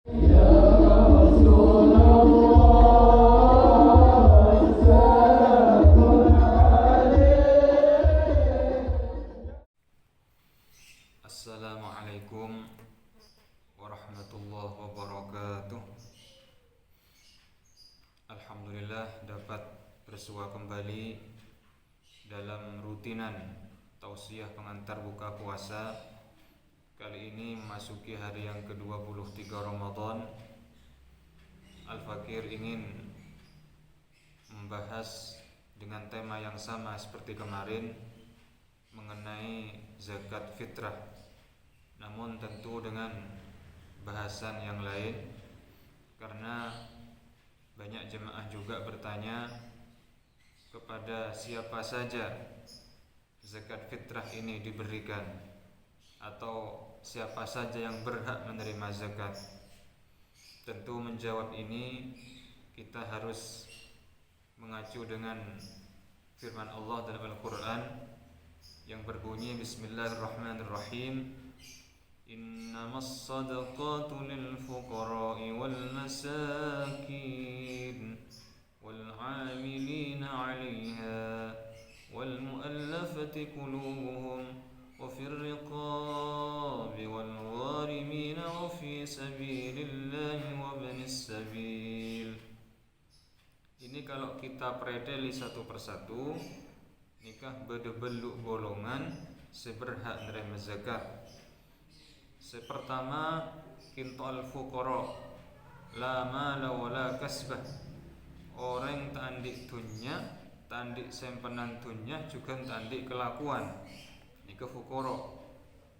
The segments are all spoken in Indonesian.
Assalamualaikum warahmatullahi wabarakatuh. Alhamdulillah dapat bersua kembali dalam rutinan tausiah pengantar buka puasa. Kali ini memasuki hari yang ke-23 Ramadan. Al-Fakir ingin membahas dengan tema yang sama seperti kemarin mengenai zakat fitrah, namun tentu dengan bahasan yang lain, karena banyak jemaah juga bertanya kepada siapa saja zakat fitrah ini diberikan, atau siapa saja yang berhak menerima zakat. Tentu menjawab ini kita harus mengacu dengan firman Allah dalam Al-Quran yang berbunyi Bismillahirrahmanirrahim, Innamas sadaqatu lil fuqara'i wal masakin wal 'amilina 'alaiha wal mu'allafati qulubuhum wa fir riqabi wal gharimina wa fi sabilillahi wa ibnis sabil. Ini kalau kita preteli satu persatu, nikah bedebeluk golongan seberhak menerima zakat. Sepertama, kintal fuqara la mala wala kasbah. Orang tandik dunya, tandik sempenan dunya, juga tandik kelakuan. Nikah fuqara.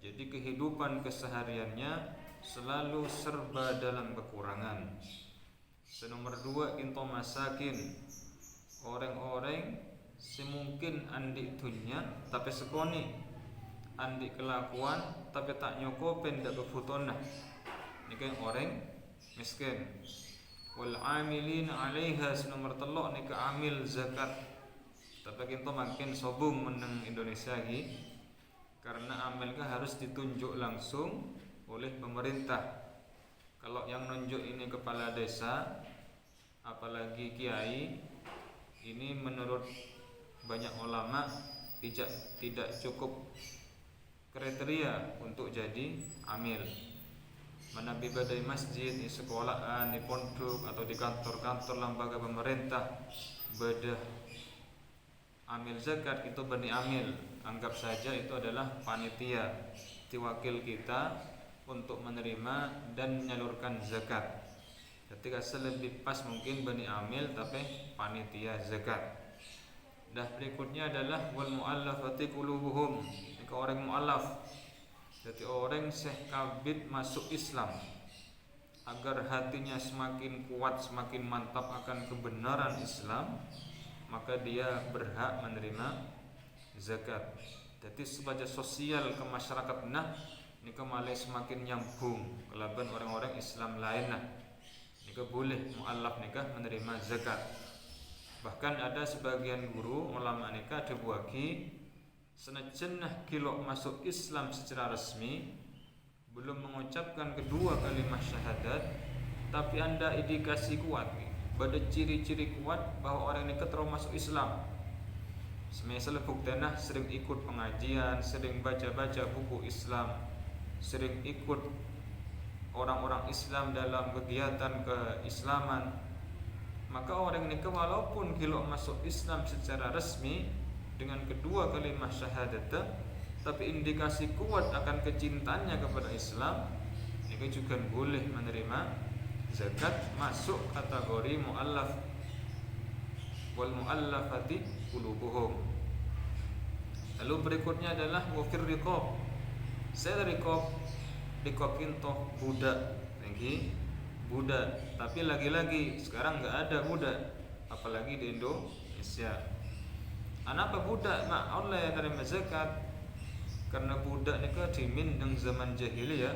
Jadi kehidupan kesehariannya selalu serba dalam kekurangan. Senomor 2, kintal masakin. Orang-orang semungkin andik dunya tapi sekoni, andik kelakuan tapi tak nyokopen dak kefutonah. Ini kan orang miskin. Wal amilin 'alaiha, nomor 3 ni ke amil zakat. Tapi kita makin sobung meneng Indonesia lagi, karena amil kan harus ditunjuk langsung oleh pemerintah. Kalau yang nunjuk ini kepala desa, apalagi kiai, ini menurut banyak ulama tidak cukup kriteria untuk jadi amil. Mana badai masjid, di sekolahan, di pondok atau di kantor-kantor lembaga pemerintah bedah amil zakat, itu bani amil. Anggap saja itu adalah panitia, wakil kita untuk menerima dan menyalurkan zakat. Ketika selebih pas mungkin bani amil tapi panitia zakat. Dah berikutnya adalah wal mu'allafati qulubuhum. Ini orang mu'allaf. Jadi orang kabit masuk Islam, agar hatinya semakin kuat, semakin mantap akan kebenaran Islam, maka dia berhak menerima zakat. Jadi sebagai sosial ke masyarakat ini kembali semakin nyambung kelaban orang-orang Islam lainnya. Ini boleh mu'allaf nikah menerima zakat. Bahkan ada sebagian guru ulama nikah dibuaki senajan kilo masuk Islam secara resmi, belum mengucapkan kedua kalimat syahadat, tapi anda indikasi kuat, pada ciri-ciri kuat bahwa orang ini terus masuk Islam. Semisal buktinya sering ikut pengajian, sering baca-baca buku Islam, sering ikut orang-orang Islam dalam kegiatan keislaman, maka orang ini walaupun kilo masuk Islam secara resmi dengan kedua kalimat syahadat, tapi indikasi kuat akan kecintaannya kepada Islam, ini juga boleh menerima zakat, masuk kategori mu'allaf wal mu'allafati qulubuhum. Lalu berikutnya adalah wafir riqab. Saya riqab itu budak, budak. Tapi lagi-lagi sekarang nggak ada budak, apalagi di Indonesia. Kenapa budak mak oleh menerima zakat? Karena budak ni dimindeng zaman jahiliyah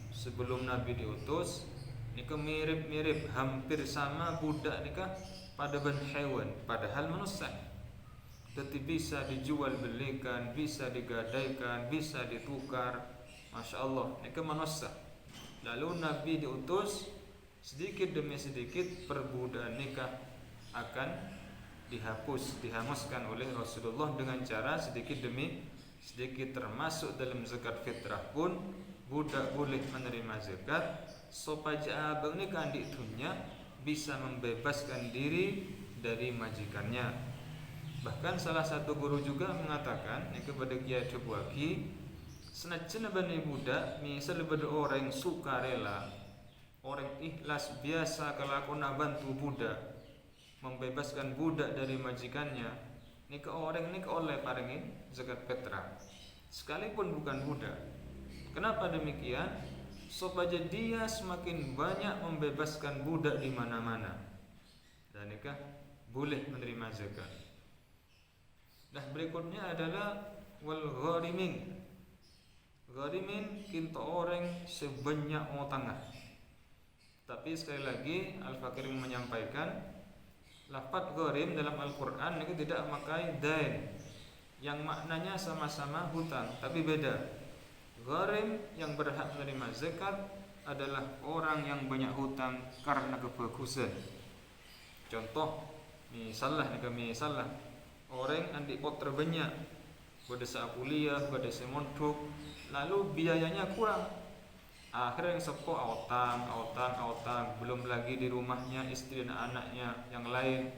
sebelum Nabi diutus. Ni mirip-mirip, hampir sama budak ni pada ben hewan, padahal manusia. Jadi bisa dijual belikan, bisa digadaikan, bisa ditukar. Masya Allah, ini manusia. Lalu Nabi diutus, sedikit demi sedikit perbudakan nikah akan dihanguskan oleh Rasulullah dengan cara sedikit demi sedikit. Termasuk dalam zakat fitrah pun budak boleh menerima zakat supaya abang ni kandik dunia bisa membebaskan diri dari majikannya. Bahkan salah satu guru juga mengatakan kepada Kiai Dubwaki, senajan bani budak misal pada orang suka rela, orang ikhlas biasa kalau aku nak bantu budak, membebaskan budak dari majikannya, ni ke orang ni ke oleh parengin zakat fitrah sekalipun bukan budak. Kenapa demikian? Supaya dia semakin banyak membebaskan budak di mana-mana, dan nikah boleh menerima zakat. Nah, berikutnya adalah wal gharimin. Gharimin kinto orang sebanyak tengah. Tapi sekali lagi Al-Fakir menyampaikan lafaz gharim dalam Al-Qur'an itu tidak memakai dain yang maknanya sama-sama hutang, tapi beda. Gharim yang berhak menerima zakat adalah orang yang banyak hutang karena kebagusan. Contoh, misalnya orang andik pot terbanyak pada saat kuliah, pada semondok, lalu biayanya kurang. Akhirnya yang sepo autang, belum lagi di rumahnya istri dan anaknya yang lain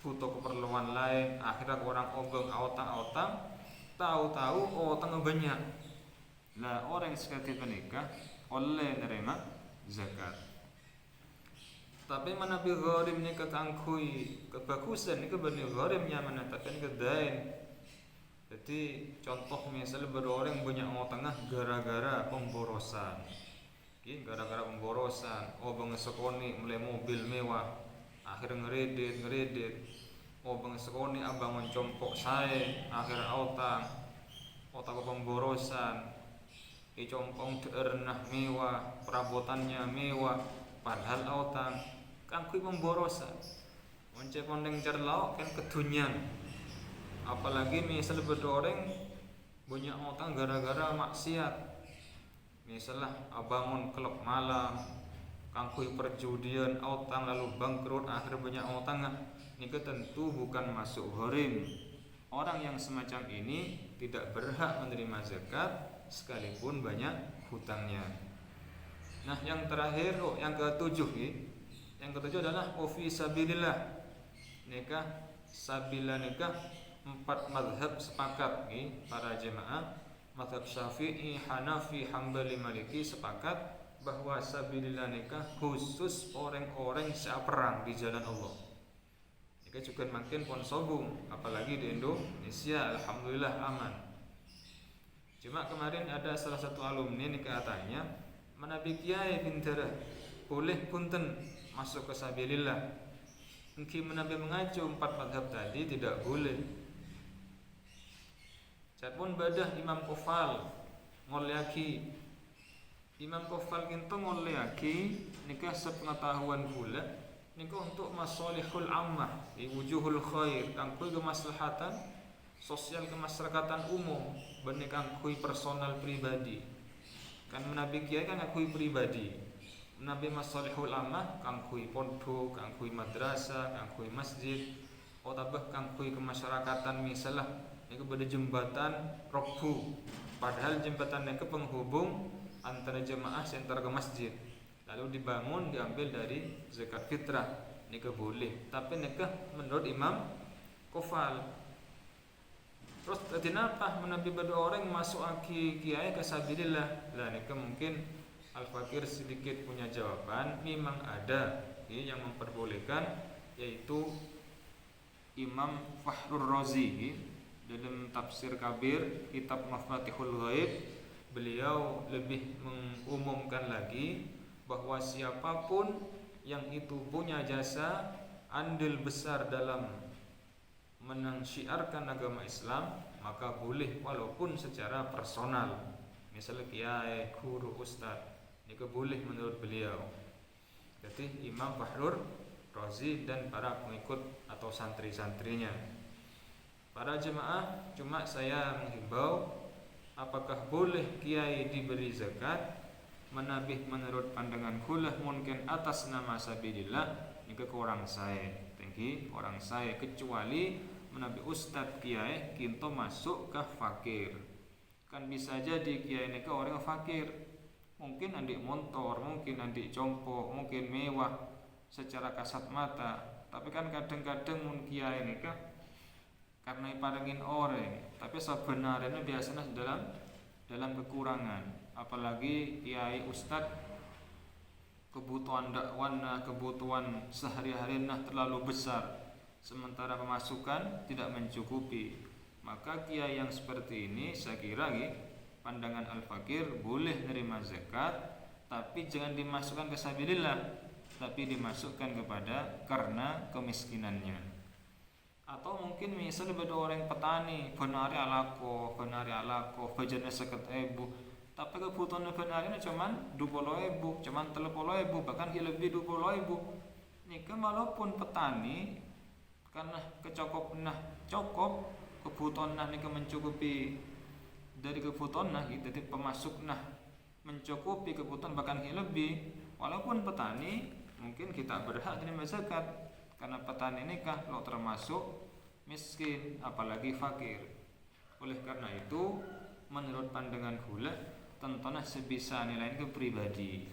butuh keperluan lain. Akhirnya orang obeng autang, tahu-tahu autang banyak. Nah, orang yang sekali menikah oleh menerima zakat. Tapi mana bi gharim ni ketangkui kebagusan ni kebenar gharimnya menetapkan kedain. Jadi contoh misalnya berorang banyak tengah gara-gara pemborosan. Gara-gara pemborosan, bang sekoni mulai mobil mewah, akhir ngeredit. Bang sekoni abang mencompok saya, akhir autang pemborosan. Compong teernah mewah, perabotannya mewah, padahal autang kangkui pemborosan. Once kondeng cerlau kan kedunyan. Apalagi misal berorang banyak utang gara-gara maksiat. Misalnya abangun klub malam, kangkui perjudian, utang lalu bangkrut, akhir banyak utang. Ini tentu bukan masuk gharim. Orang yang semacam ini tidak berhak menerima zakat sekalipun banyak hutangnya. Nah, yang terakhir, yang ketujuh adalah fi sabilillah. Nikah sabila nikah 4 mazhab sepakat para jemaah mazhab Syafi'i, Hanafi, Hambali, Maliki sepakat bahwa sabilillah nikah khusus orang-orang yang perang di jalan Allah. Nikah juga makin pon sobung, apalagi di Indonesia alhamdulillah aman. Cuma kemarin ada salah satu alumni nikah katanya, "Manabi kiai pinter boleh punten masuk ke sabilillah." Mungkin menabi mengacu 4 mazhab tadi tidak boleh. Catpun badah Imam Qofal ngolyaki. Imam Qofal kinto ngolyaki nikah sepengetahuan pula nikah untuk masalihul ammah, wujuhul khair, kangkui kemaslahatan sosial kemasyarakatan umum, benih kangkui personal pribadi. Kan menabi kiai kan kangkui pribadi. Nabi masalihul ammah kangkui pondok, kangkui madrasah, kangkui masjid, tabah kangkui kemasyarakatan misalnya ini pada jembatan Rokbu. Padahal jembatan ini penghubung antara jemaah sentar ke masjid. Lalu dibangun diambil dari zakat fitrah. Ini boleh. Tapi nikah menurut Imam Qofal. Terus kenapa menabi pada orang masuk kiai ke sabilillah? Lah nikah mungkin Al-Fakir sedikit punya jawaban. Memang ada yang memperbolehkan, yaitu Imam Fakhrur Razi dalam tafsir kabir kitab Mafatihul Ghaib. Beliau lebih mengumumkan lagi bahwa siapapun yang itu punya jasa andil besar dalam mensiarkan agama Islam, maka boleh walaupun secara personal, misalnya kiai, guru, ustaz, ini boleh menurut beliau. Jadi Imam Fakhrur Razi dan para pengikut atau santri-santrinya. Para jemaah, cuma saya menghimbau, apakah boleh kiai diberi zakat? menabih menurut pandangan kula mungkin atas nama sabilillah nika kurang sae tinggi orang sae kecuali menabih ustad kiai kinto masuk ke fakir. Kan bisa jadi kiai nika orang fakir, mungkin andik motor, mungkin andik compo, mungkin mewah secara kasat mata, tapi kan kadang-kadang mun kiai nika karena iparengin orang, tapi sebenarnya biasanya dalam kekurangan. Apalagi kiai ustad kebutuhan dakwana, kebutuhan sehari-hari terlalu besar, sementara pemasukan tidak mencukupi. Maka kiai yang seperti ini saya kira pandangan al-fakir boleh menerima zakat, tapi jangan dimasukkan ke sabilillah, tapi dimasukkan kepada karena kemiskinannya. Atau mungkin misalnya beda orang petani benari alako bejana 50.000, tapi kebutuhan benari cuman 20.000, cuman 30.000, bahkan lebih 20.000. Nika walaupun petani karena cukup kebutuhan nika mencukupi dari kebutuhan jadi pemasuk mencukupi kebutuhan bahkan lebih, walaupun petani mungkin kita berhak terima zakat karena petani ini lo termasuk miskin apalagi fakir. Oleh karena itu menurut pandangan kula tentunya sebisa nilai ke pribadi.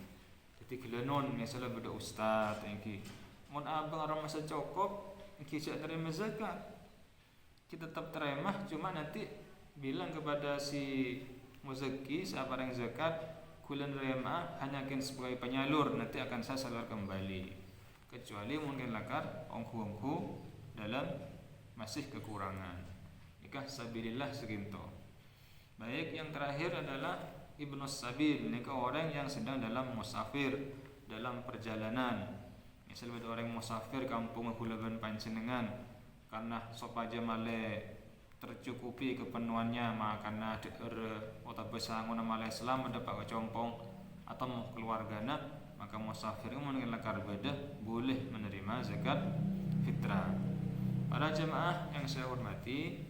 Jadi kula non misalnya beda ustaz iki mun abang orang masa cukup iki tidak terima zakat, kita tetap terima, cuma nanti bilang kepada si muzaki siapa yang zakat kula nerima hanya akan sebagai penyalur, nanti akan saya salur kembali. Kecuali mungkin lakar ongku dalam masih kekurangan. Nikah sabilillah seginto. Baik, yang terakhir adalah Ibnu Sabil, nikah orang yang sedang dalam musafir, dalam perjalanan. Misalnya ada orang musafir kampung Kulaban panjenengan karena sopaja male tercukupi kepenuhannya makana otak besangun male Islam mendapat kecompong atau keluargana, maka musafir mungkin lakar beda boleh menerima zakat fitrah. Para jemaah yang saya hormati,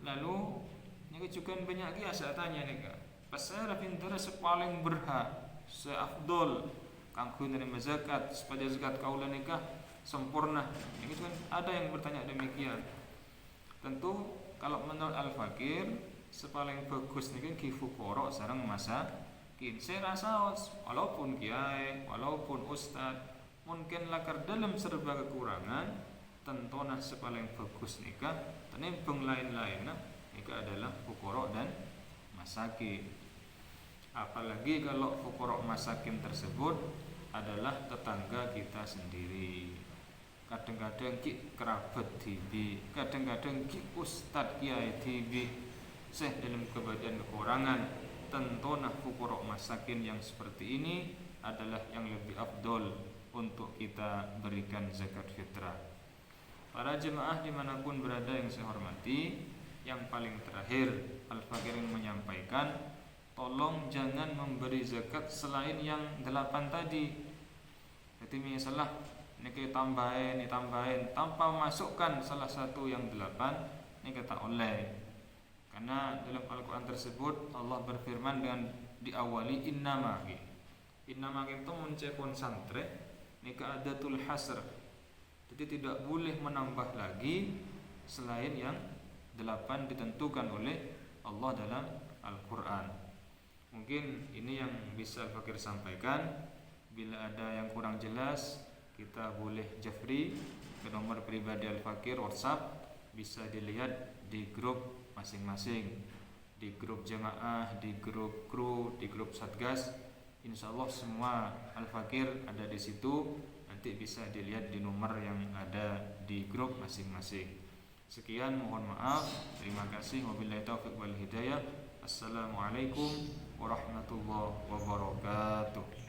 lalu ini juga banyak saya tanya nih kak, pasal pintar sepaling berhak, seafdol kangku menerima zakat supaya zakat kaulah nikah sempurna. Ini kan ada yang bertanya demikian. Tentu kalau menurut al-fakir sepaling bagus nih kan kifukorok sarang masa. Saya rasa walaupun kiai, walaupun ustad, mungkin lakar dalam serba kekurangan, tentu sepaling bagus nikah. Tenimbang lain-lain nikah adalah fuqara dan masakin. Apalagi kalau fuqara masakin tersebut adalah tetangga kita sendiri. Kadang-kadang ki kerabat tibi, kadang-kadang ki ustad kiai tibi. Saya dalam keadaan kekurangan. Tentu fuqara masakin yang seperti ini adalah yang lebih afdol untuk kita berikan zakat fitrah. Para jemaah dimanapun berada yang saya hormati, yang paling terakhir Al-Fakir menyampaikan, tolong jangan memberi zakat selain yang 8 tadi. Jadi misalnya ini tambahin tanpa masukkan salah satu yang 8, ini kata oleh. Karena dalam Al-Quran tersebut Allah berfirman dengan diawali innama itu mencekon santre nika adatul hasr. Jadi tidak boleh menambah lagi selain yang 8 ditentukan oleh Allah dalam Al-Quran. Mungkin ini yang bisa Fakir sampaikan. Bila ada yang kurang jelas, kita boleh Jafri ke nomor pribadi Al-Fakir WhatsApp, bisa dilihat di grup masing-masing, di grup jemaah, di grup kru, di grup satgas. Insyaallah semua Al-Fakir ada di situ. Nanti bisa dilihat di nomor yang ada di grup masing-masing. Sekian, mohon maaf. Terima kasih. Wabillahi taufiq wal hidayah. Assalamualaikum warahmatullahi wabarakatuh.